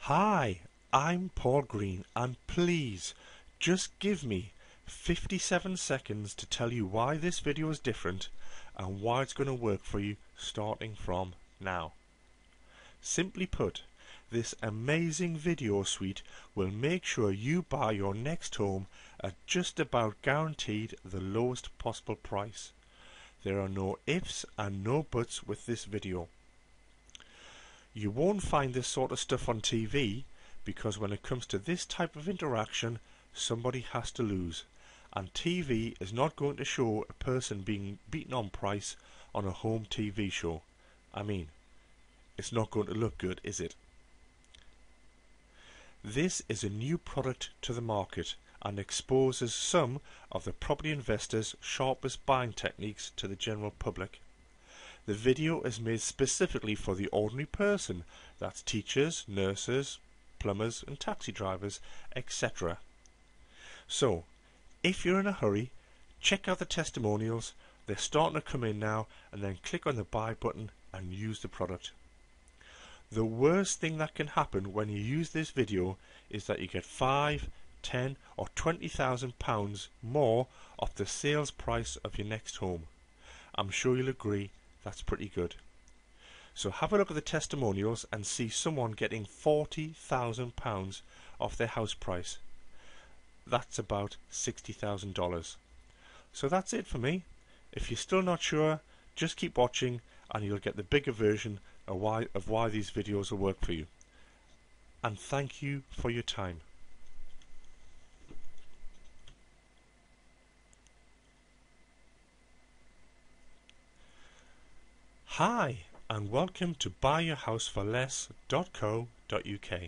Hi, I'm Paul Green, and please just give me 57 seconds to tell you why this video is different and why it's going to work for you starting from now. Simply put, this amazing video suite will make sure you buy your next home at just about guaranteed the lowest possible price. There are no ifs and no buts with this video. You won't find this sort of stuff on TV because when it comes to this type of interaction, somebody has to lose, and TV is not going to show a person being beaten on price on a home TV show. I mean, it's not going to look good, is it? This is a new product to the market and exposes some of the property investors' sharpest buying techniques to the general public. The video is made specifically for the ordinary person, that's teachers, nurses, plumbers and taxi drivers, etc. So, if you're in a hurry, check out the testimonials, they're starting to come in now, and then click on the buy button and use the product. The worst thing that can happen when you use this video is that you get £5, £10 or £20,000 more off the sales price of your next home. I'm sure you'll agree that's pretty good. So have a look at the testimonials and see someone getting £40,000 off their house price. That's about $60,000. So that's it for me. If you're still not sure, just keep watching and you'll get the bigger version of why these videos will work for you. And thank you for your time. Hi, and welcome to buyyourhouseforless.co.uk.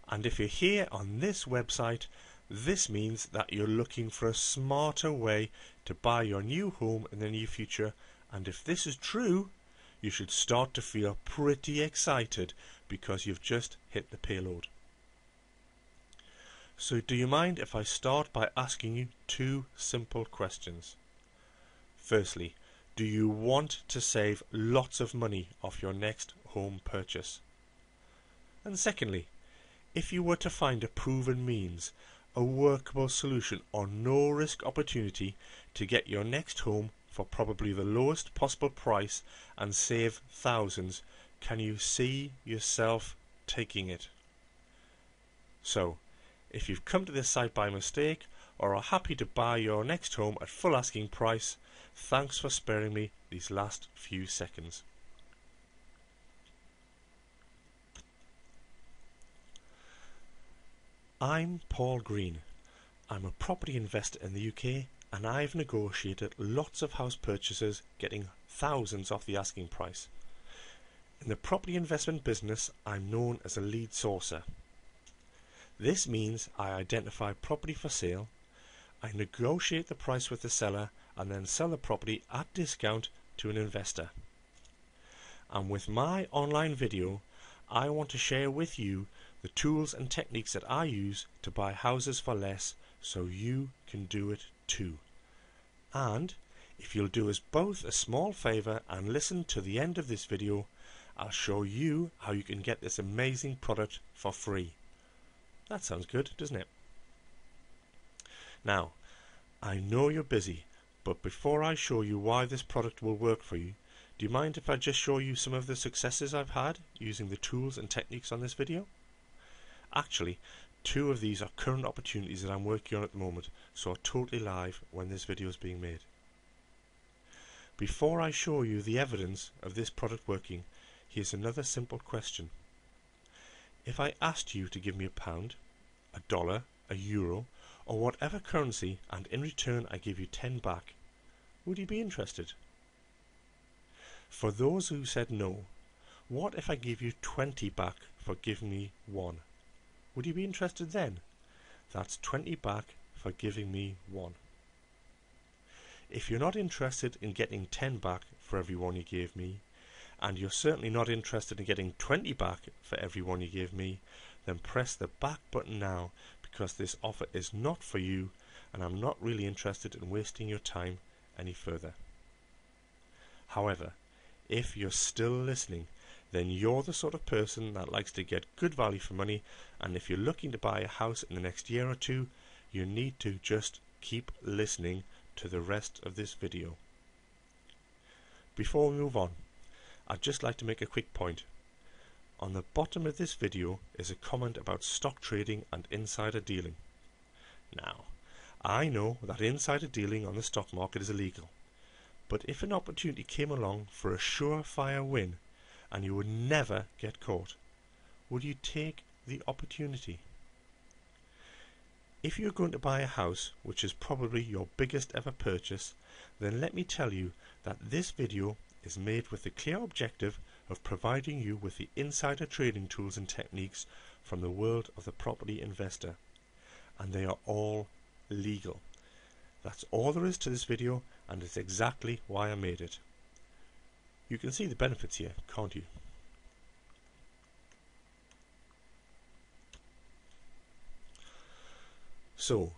And if you're here on this website, this means that you're looking for a smarter way to buy your new home in the near future, and if this is true, you should start to feel pretty excited because you've just hit the payload. So do you mind if I start by asking you two simple questions? Firstly, do you want to save lots of money off your next home purchase? And secondly, if you were to find a proven means, a workable solution or no risk opportunity to get your next home for probably the lowest possible price and save thousands, can you see yourself taking it? So, if you've come to this site by mistake or are happy to buy your next home at full asking price, thanks for sparing me these last few seconds. I'm Paul Green. I'm a property investor in the UK and I've negotiated lots of house purchases getting thousands off the asking price. In the property investment business, I'm known as a lead sourcer. This means I identify property for sale, I negotiate the price with the seller and then sell the property at discount to an investor. And with my online video, I want to share with you the tools and techniques that I use to buy houses for less so you can do it too. And if you'll do us both a small favour and listen to the end of this video, I'll show you how you can get this amazing product for free. That sounds good, doesn't it? Now, I know you're busy, but before I show you why this product will work for you, do you mind if I just show you some of the successes I've had using the tools and techniques on this video? Actually, two of these are current opportunities that I'm working on at the moment, so are totally live when this video is being made. Before I show you the evidence of this product working, here's another simple question. If I asked you to give me £1, $1, €1, or whatever currency, and in return I give you 10 back, would you be interested? For those who said no, what if I give you 20 back for giving me 1? Would you be interested then? That's 20 back for giving me 1. If you're not interested in getting 10 back for every one you gave me, and you're certainly not interested in getting 20 back for every one you gave me, then press the back button now, because this offer is not for you and I'm not really interested in wasting your time any further. However, if you're still listening, then you're the sort of person that likes to get good value for money, and if you're looking to buy a house in the next year or two, you need to just keep listening to the rest of this video. Before we move on, I'd just like to make a quick point. On the bottom of this video is a comment about stock trading and insider dealing. Now, I know that insider dealing on the stock market is illegal, but if an opportunity came along for a surefire win and you would never get caught, would you take the opportunity? If you're going to buy a house, which is probably your biggest ever purchase, then let me tell you that this video is made with the clear objective of providing you with the insider trading tools and techniques from the world of the property investor, and they are all legal. That's all there is to this video, and it's exactly why I made it. You can see the benefits here, can't you? So,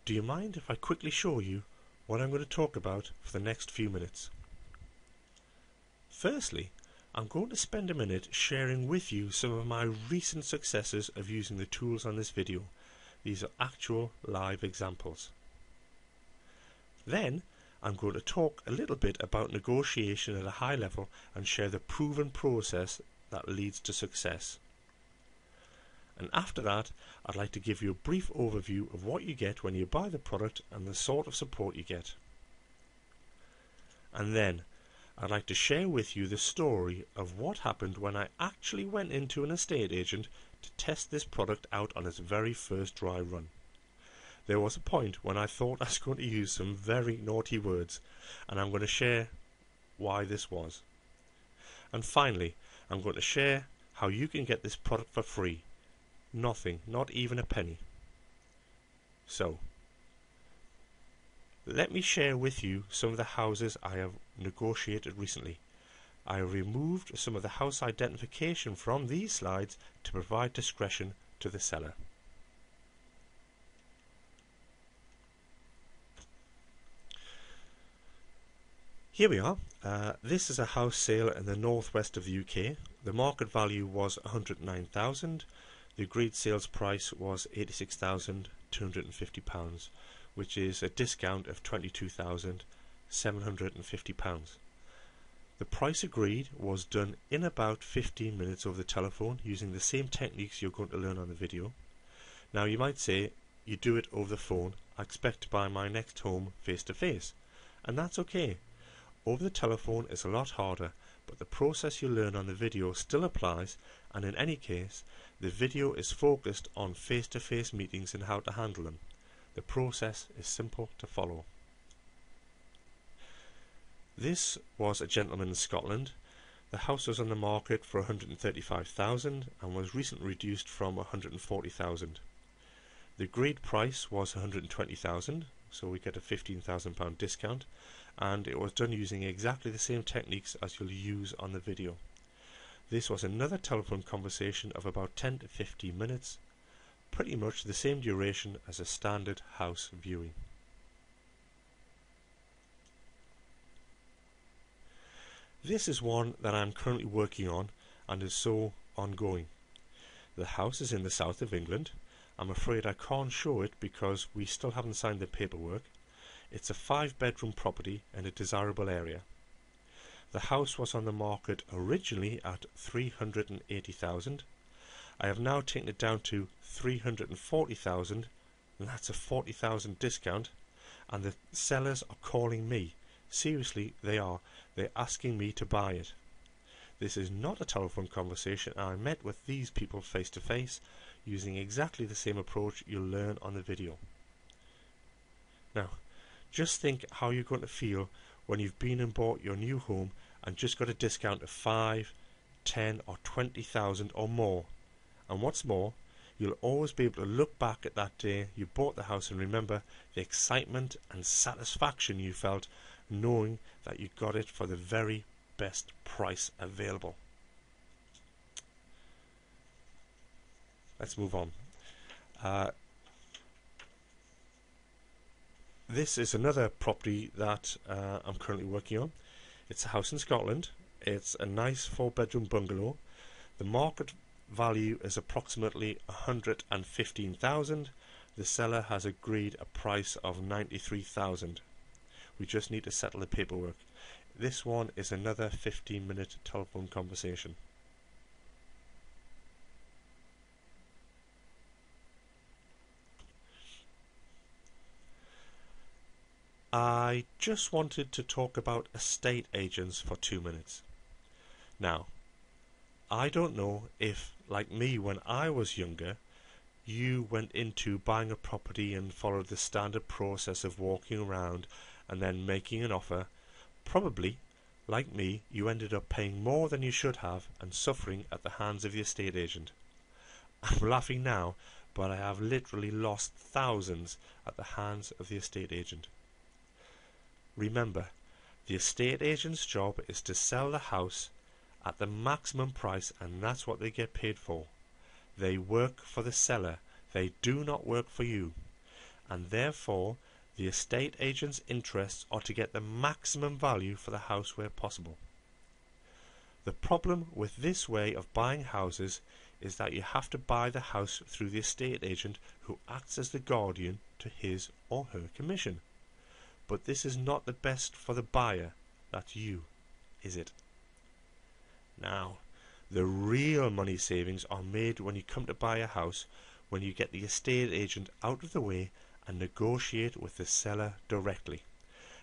do you mind if I quickly show you what I'm going to talk about for the next few minutes? Firstly, I'm going to spend a minute sharing with you some of my recent successes of using the tools on this video. These are actual live examples. Then, I'm going to talk a little bit about negotiation at a high level and share the proven process that leads to success. And after that, I'd like to give you a brief overview of what you get when you buy the product and the sort of support you get. And then, I'd like to share with you the story of what happened when I actually went into an estate agent to test this product out on its very first dry run. There was a point when I thought I was going to use some very naughty words, and I'm going to share why this was. And finally, I'm going to share how you can get this product for free. Nothing, not even a penny. So, let me share with you some of the houses I have negotiated recently. I removed some of the house identification from these slides to provide discretion to the seller. Here we are. This is a house sale in the northwest of the UK. The market value was £109,000. The agreed sales price was £86,250, which is a discount of £22,750. The price agreed was done in about 15 minutes over the telephone using the same techniques you're going to learn on the video. Now you might say, you do it over the phone, I expect to buy my next home face to face, and that's okay. Over the telephone is a lot harder, but the process you learn on the video still applies, and in any case, the video is focused on face-to-face meetings and how to handle them. The process is simple to follow. This was a gentleman in Scotland. The house was on the market for £135,000 and was recently reduced from £140,000. The agreed price was £120,000, so we get a £15,000 discount, and it was done using exactly the same techniques as you'll use on the video. This was another telephone conversation of about 10 to 15 minutes, pretty much the same duration as a standard house viewing. This is one that I'm currently working on and is so ongoing. The house is in the south of England. I'm afraid I can't show it because we still haven't signed the paperwork. It's a 5-bedroom property in a desirable area. The house was on the market originally at £380,000. I have now taken it down to £340,000, and that's a £40,000 discount, and the sellers are calling me. Seriously, they are. They're asking me to buy it. This is not a telephone conversation, and I met with these people face to face using exactly the same approach you'll learn on the video. Now, just think how you're going to feel when you've been and bought your new home and just got a discount of 5, 10 or 20,000 or more. And what's more, you'll always be able to look back at that day you bought the house and remember the excitement and satisfaction you felt knowing that you got it for the very best price available. Let's move on. This is another property that I'm currently working on. It's a house in Scotland. It's a nice 4-bedroom bungalow. The market value is approximately 115,000. The seller has agreed a price of 93,000. We just need to settle the paperwork. This one is another 15-minute telephone conversation. I just wanted to talk about estate agents for 2 minutes. Now, I don't know if, like me when I was younger, you went into buying a property and followed the standard process of walking around and then making an offer. Probably, like me, you ended up paying more than you should have and suffering at the hands of the estate agent. I'm laughing now, but I have literally lost thousands at the hands of the estate agent. Remember, the estate agent's job is to sell the house at the maximum price, and that's what they get paid for. They work for the seller, they do not work for you, and therefore the estate agent's interests are to get the maximum value for the house where possible. The problem with this way of buying houses is that you have to buy the house through the estate agent, who acts as the guardian to his or her commission. But this is not the best for the buyer, that's you, is it? Now, the real money savings are made when you come to buy a house, when you get the estate agent out of the way and negotiate with the seller directly.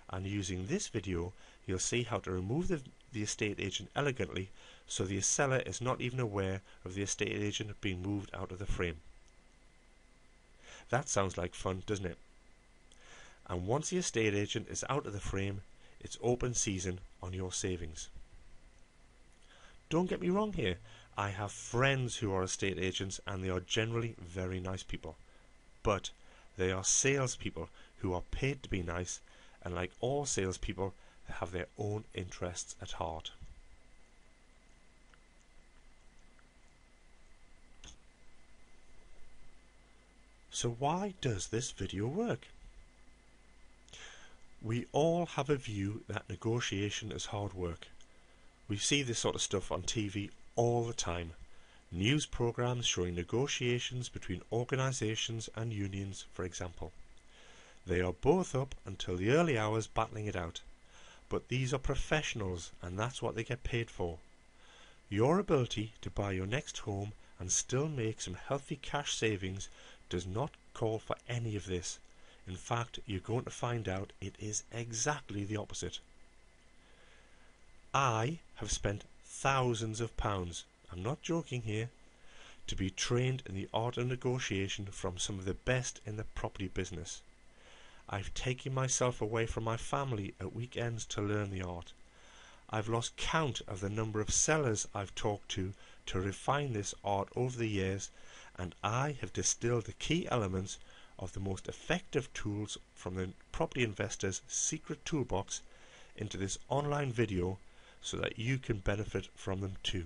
And using this video, you'll see how to remove the estate agent elegantly so the seller is not even aware of the estate agent being moved out of the frame. That sounds like fun, doesn't it? And once the estate agent is out of the frame, it's open season on your savings. Don't get me wrong here, I have friends who are estate agents and they are generally very nice people. But they are salespeople who are paid to be nice, and like all salespeople, they have their own interests at heart. So why does this video work? We all have a view that negotiation is hard work. We see this sort of stuff on TV all the time. News programs showing negotiations between organisations and unions, for example. They are both up until the early hours battling it out. But these are professionals, and that's what they get paid for. Your ability to buy your next home and still make some healthy cash savings does not call for any of this. In fact, you're going to find out it is exactly the opposite. I have spent thousands of pounds, I'm not joking here, to be trained in the art of negotiation from some of the best in the property business. I've taken myself away from my family at weekends to learn the art. I've lost count of the number of sellers I've talked to refine this art over the years, and I have distilled the key elements of the most effective tools from the property investor's secret toolbox into this online video so that you can benefit from them too.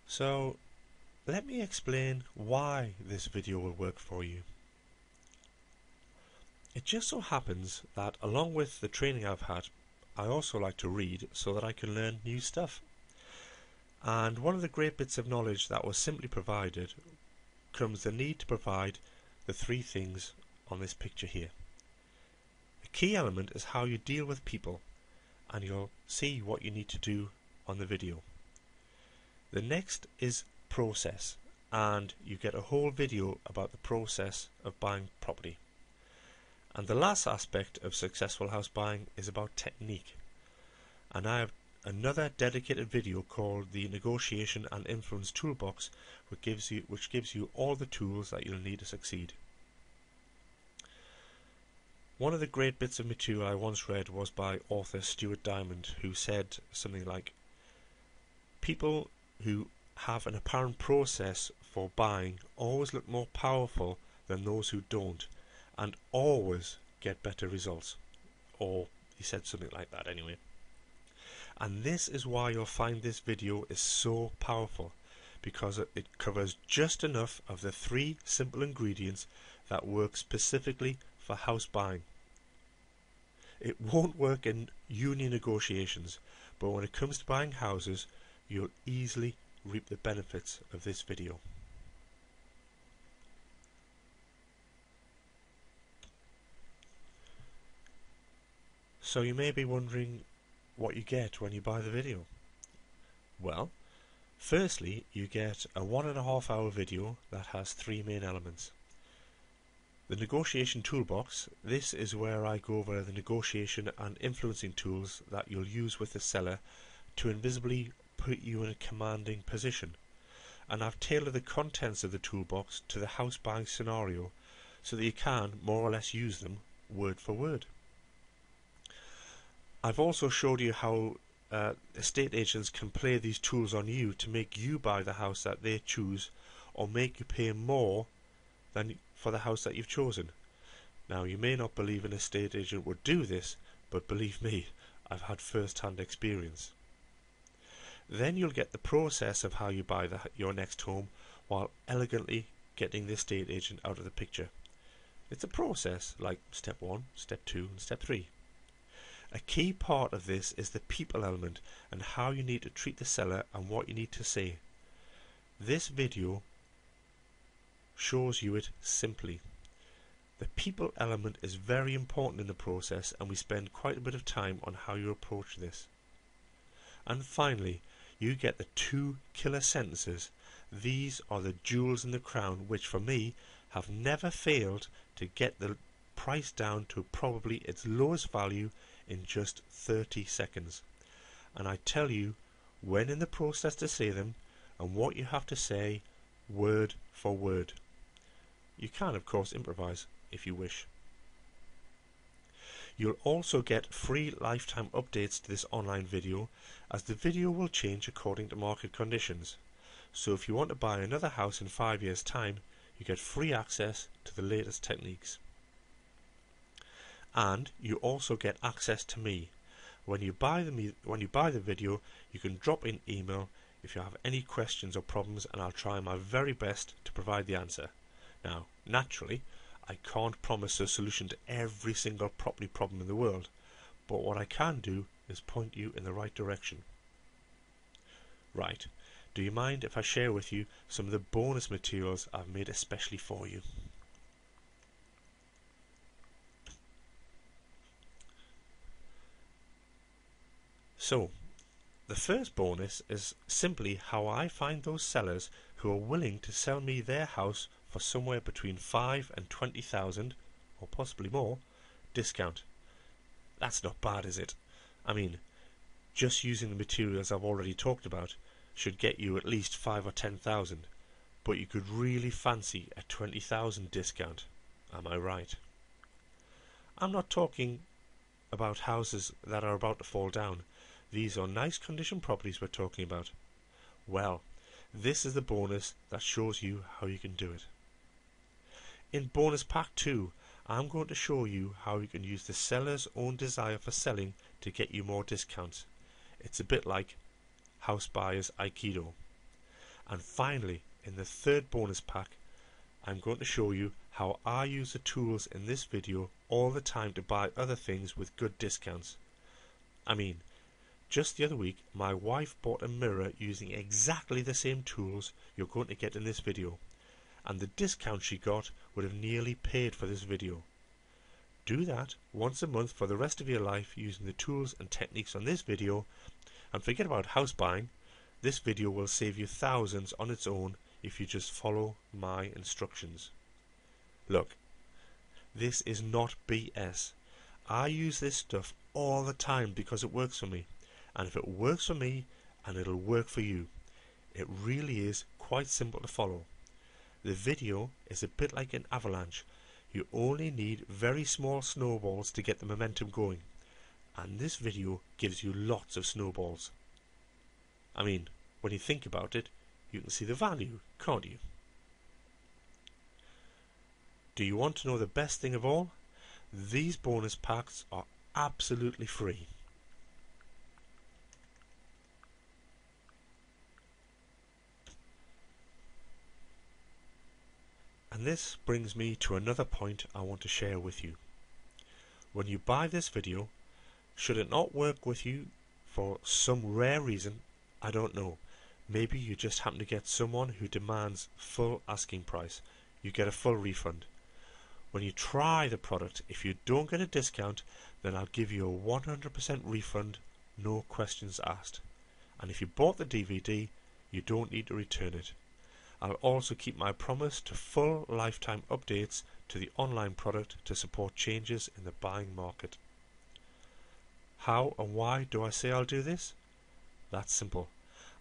So let me explain why this video will work for you. It just so happens that along with the training I've had, I also like to read so that I can learn new stuff. And one of the great bits of knowledge that was simply provided comes the need to provide the three things on this picture here. The key element is how you deal with people, and you'll see what you need to do on the video. The next is process, and you get a whole video about the process of buying property. And the last aspect of successful house buying is about technique, and I have another dedicated video called the Negotiation and Influence Toolbox, which gives you all the tools that you'll need to succeed. One of the great bits of material I once read was by author Stuart Diamond, who said something like, people who have an apparent process for buying always look more powerful than those who don't, and always get better results. Or he said something like that anyway. And this is why you'll find this video is so powerful, because it covers just enough of the three simple ingredients that work specifically for house buying. It won't work in union negotiations, but when it comes to buying houses, you'll easily reap the benefits of this video. So you may be wondering what you get when you buy the video. Well, firstly, you get a 1.5 hour video that has 3 main elements. The negotiation toolbox. This is where I go over the negotiation and influencing tools that you'll use with the seller to invisibly put you in a commanding position. And I've tailored the contents of the toolbox to the house buying scenario so that you can more or less use them word for word. I've also showed you how estate agents can play these tools on you to make you buy the house that they choose, or make you pay more than for the house that you've chosen. Now, you may not believe an estate agent would do this, but believe me, I've had first-hand experience. Then you'll get the process of how you buy your next home while elegantly getting the estate agent out of the picture. It's a process like step 1, step 2 and step 3. A key part of this is the people element and how you need to treat the seller and what you need to say. This video shows you it simply. The people element is very important in the process, and we spend quite a bit of time on how you approach this. And finally, you get the 2 killer sentences. These are the jewels in the crown, which for me have never failed to get the price down to probably its lowest value in just 30 seconds. And I tell you when in the process to say them and what you have to say word for word. You can of course improvise if you wish. You'll also get free lifetime updates to this online video, as the video will change according to market conditions. So if you want to buy another house in 5 years' time, you get free access to the latest techniques. And you also get access to me. When you buy the video, you can drop in email if you have any questions or problems, and I'll try my very best to provide the answer. Now, naturally, I can't promise a solution to every single property problem in the world, but what I can do is point you in the right direction. Right, do you mind if I share with you some of the bonus materials I've made especially for you? So, the first bonus is simply how I find those sellers who are willing to sell me their house for somewhere between 5 and 20,000, or possibly more, discount. That's not bad, is it? I mean, just using the materials I've already talked about should get you at least 5 or 10,000, but you could really fancy a 20,000 discount. Am I right? I'm not talking about houses that are about to fall down. These are nice condition properties we're talking about. Well, this is the bonus that shows you how you can do it. In bonus pack 2, I'm going to show you how you can use the seller's own desire for selling to get you more discounts. It's a bit like house buyers Aikido. And finally, in the third bonus pack, I'm going to show you how I use the tools in this video all the time to buy other things with good discounts. I mean, just the other week, my wife bought a mirror using exactly the same tools you're going to get in this video, and the discount she got would have nearly paid for this video. Do that once a month for the rest of your life using the tools and techniques on this video, and forget about house buying. This video will save you thousands on its own if you just follow my instructions. Look, this is not BS. I use this stuff all the time because it works for me. And if it works for me, and it'll work for you. It really is quite simple to follow. The video is a bit like an avalanche. You only need very small snowballs to get the momentum going. And this video gives you lots of snowballs. I mean, when you think about it, you can see the value, can't you? Do you want to know the best thing of all? These bonus packs are absolutely free. And this brings me to another point I want to share with you. When you buy this video, Should it not work with you for some rare reason, I don't know. Maybe you just happen to get someone who demands full asking price. You get a full refund. When you try the product, if you don't get a discount, then I'll give you a 100% refund, no questions asked. And if you bought the DVD, you don't need to return it. I'll also keep my promise to full lifetime updates to the online product to support changes in the buying market. How and why do I say I'll do this? That's simple.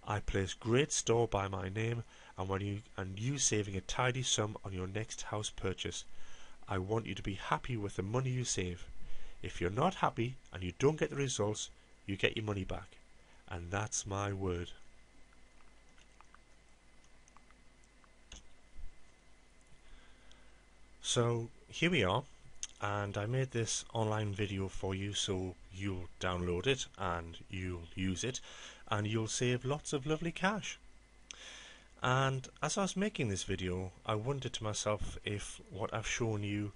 I place great store by my name and you saving a tidy sum on your next house purchase. I want you to be happy with the money you save. If you're not happy and you don't get the results, you get your money back. And that's my word. So here we are, and I made this online video for you so you'll download it and you'll use it and you'll save lots of lovely cash. And as I was making this video, I wondered to myself if what I've shown you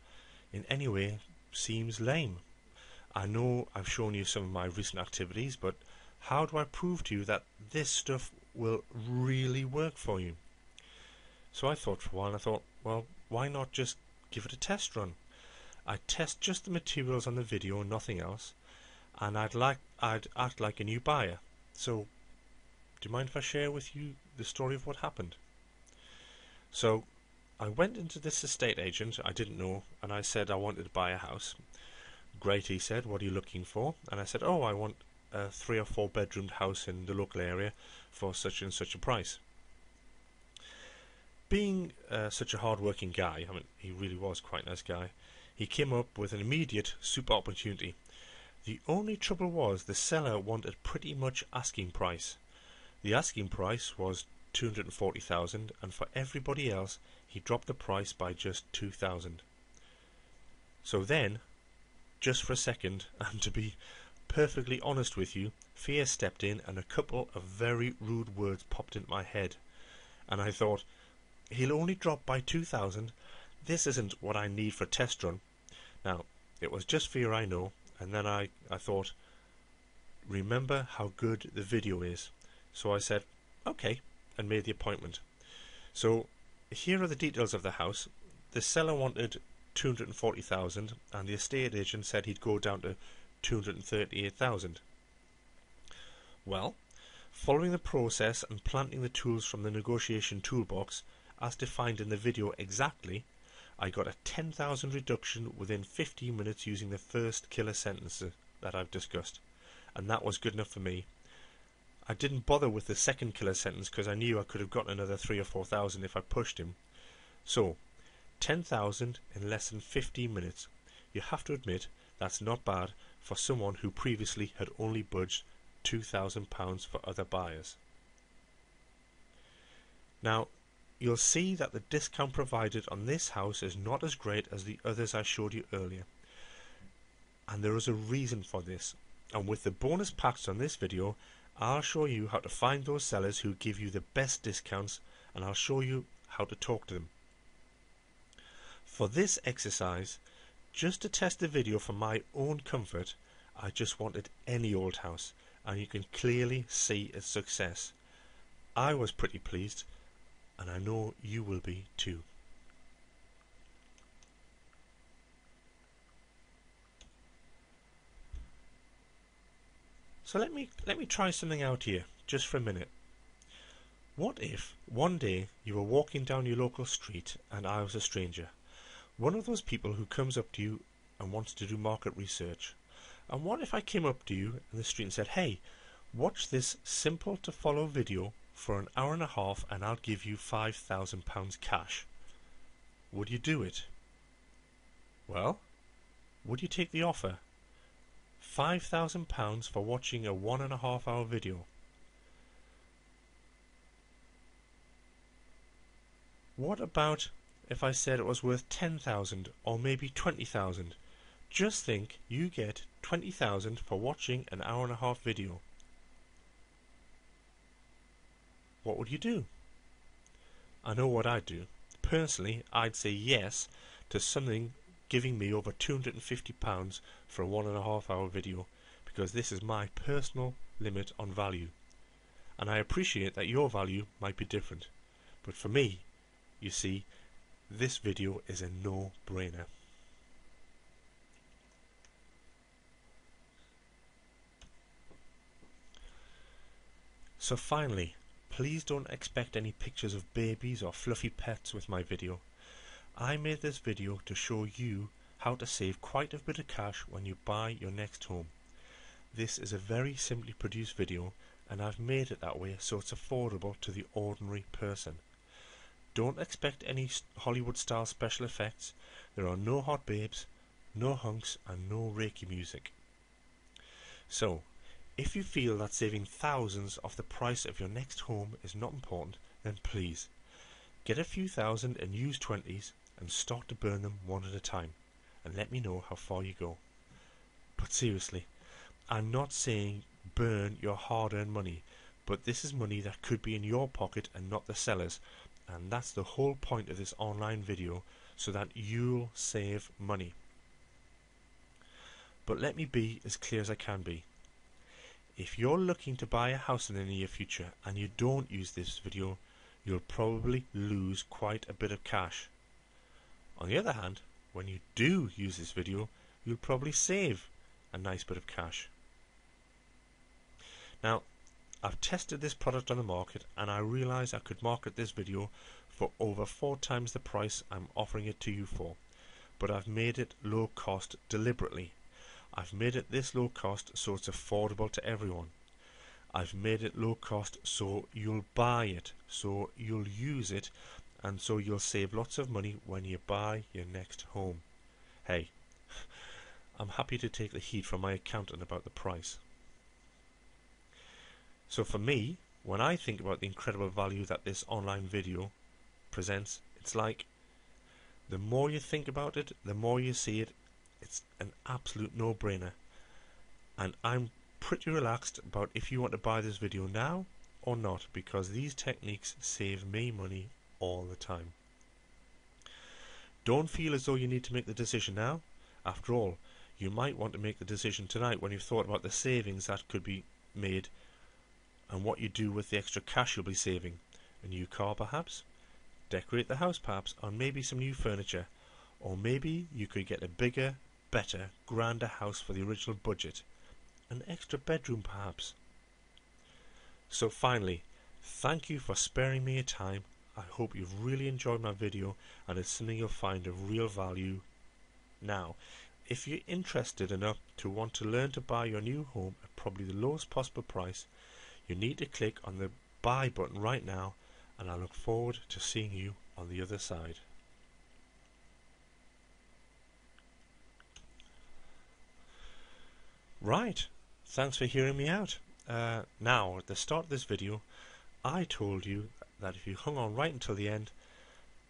in any way seems lame. I know I've shown you some of my recent activities, but how do I prove to you that this stuff will really work for you? So I thought for a while, and I thought, well, why not just give it a test run? I'd test just the materials on the video and nothing else, and I'd act like a new buyer. So, do you mind if I share with you the story of what happened? So, I went into this estate agent I didn't know, and I said I wanted to buy a house. Great, he said, what are you looking for? And I said, oh, I want a 3 or 4 bedroomed house in the local area for such and such a price. Being such a hard-working guy, I mean, he really was quite a nice guy, he came up with an immediate super opportunity. The only trouble was the seller wanted pretty much asking price. The asking price was $240,000, and for everybody else he dropped the price by just $2,000. So then, just for a second, and to be perfectly honest with you, fear stepped in and a couple of very rude words popped into my head, and I thought, he'll only drop by $2,000. This isn't what I need for a test run. Now, it was just fear, I know, and then I thought, remember how good the video is. So I said, okay, and made the appointment. So here are the details of the house. The seller wanted $240,000, and the estate agent said he'd go down to $238,000. Well, following the process and planting the tools from the negotiation toolbox, as defined in the video exactly, I got a 10,000 reduction within 15 minutes using the first killer sentence that I've discussed, and that was good enough for me. I didn't bother with the second killer sentence because I knew I could have gotten another 3,000 or 4,000 if I pushed him. So, 10,000 in less than 15 minutes. You have to admit that's not bad for someone who previously had only budged £2,000 for other buyers. Now, you'll see that the discount provided on this house is not as great as the others I showed you earlier. And there is a reason for this. And with the bonus packs on this video, I'll show you how to find those sellers who give you the best discounts, and I'll show you how to talk to them. For this exercise, just to test the video for my own comfort, I just wanted any old house, and you can clearly see its success. I was pretty pleased, and I know you will be too. So let me try something out here, just for a minute. What if one day you were walking down your local street and I was a stranger? One of those people who comes up to you and wants to do market research. And what if I came up to you in the street and said, hey, watch this simple to follow video for an hour and a half and I'll give you £5,000 cash. Would you do it? Well, would you take the offer? £5,000 for watching a 1.5 hour video. What about if I said it was worth 10,000 or maybe 20,000? Just think, you get 20,000 for watching an hour and a half video. What would you do? I know what I'd do. Personally, I'd say yes to something giving me over £250 for a 1.5 hour video, because this is my personal limit on value, and I appreciate that your value might be different, but for me, you see, this video is a no-brainer. So finally, please don't expect any pictures of babies or fluffy pets with my video. I made this video to show you how to save quite a bit of cash when you buy your next home. This is a very simply produced video, and I've made it that way so it's affordable to the ordinary person. Don't expect any Hollywood style special effects. There are no hot babes, no hunks and no Reiki music. So, if you feel that saving thousands off the price of your next home is not important, then please, get a few thousand in used 20s and start to burn them one at a time, and let me know how far you go. But seriously, I'm not saying burn your hard-earned money, but this is money that could be in your pocket and not the seller's, and that's the whole point of this online video, so that you'll save money. But let me be as clear as I can be. If you're looking to buy a house in the near future and you don't use this video, you'll probably lose quite a bit of cash. On the other hand, when you do use this video, you'll probably save a nice bit of cash. Now, I've tested this product on the market and I realised I could market this video for over 4 times the price I'm offering it to you for, but I've made it low cost deliberately. I've made it this low cost so it's affordable to everyone. I've made it low cost so you'll buy it, so you'll use it, and so you'll save lots of money when you buy your next home. Hey, I'm happy to take the heat from my accountant about the price. So for me, when I think about the incredible value that this online video presents, it's like the more you think about it, the more you see it. It's an absolute no-brainer, and I'm pretty relaxed about if you want to buy this video now or not, because these techniques save me money all the time. Don't feel as though you need to make the decision now. After all, you might want to make the decision tonight when you've thought about the savings that could be made and what you do with the extra cash you'll be saving. A new car perhaps, decorate the house perhaps, or maybe some new furniture, or maybe you could get a bigger, better, grander house for the original budget. An extra bedroom perhaps. So finally, thank you for sparing me your time. I hope you've really enjoyed my video and it's something you'll find of real value. Now, if you're interested enough to want to learn to buy your new home at probably the lowest possible price, you need to click on the buy button right now, and I look forward to seeing you on the other side. Right, thanks for hearing me out. Now, at the start of this video, I told you that if you hung on right until the end,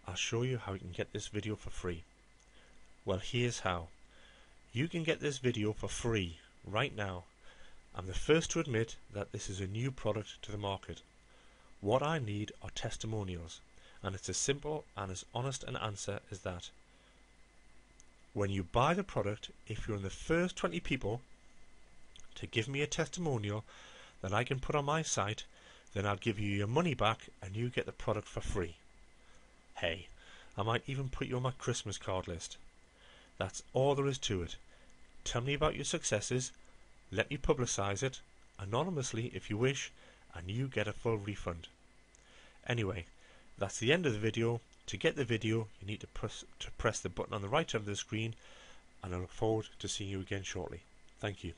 I'll show you how you can get this video for free. Well, here's how. You can get this video for free right now. I'm the first to admit that this is a new product to the market. What I need are testimonials, and it's as simple and as honest an answer as that. When you buy the product, if you're in the first 20 people to give me a testimonial that I can put on my site, then I'll give you your money back and you get the product for free. Hey, I might even put you on my Christmas card list. That's all there is to it. Tell me about your successes, let me publicise it, anonymously if you wish, and you get a full refund. Anyway, that's the end of the video. To get the video, you need to press the button on the right of the screen, and I look forward to seeing you again shortly. Thank you.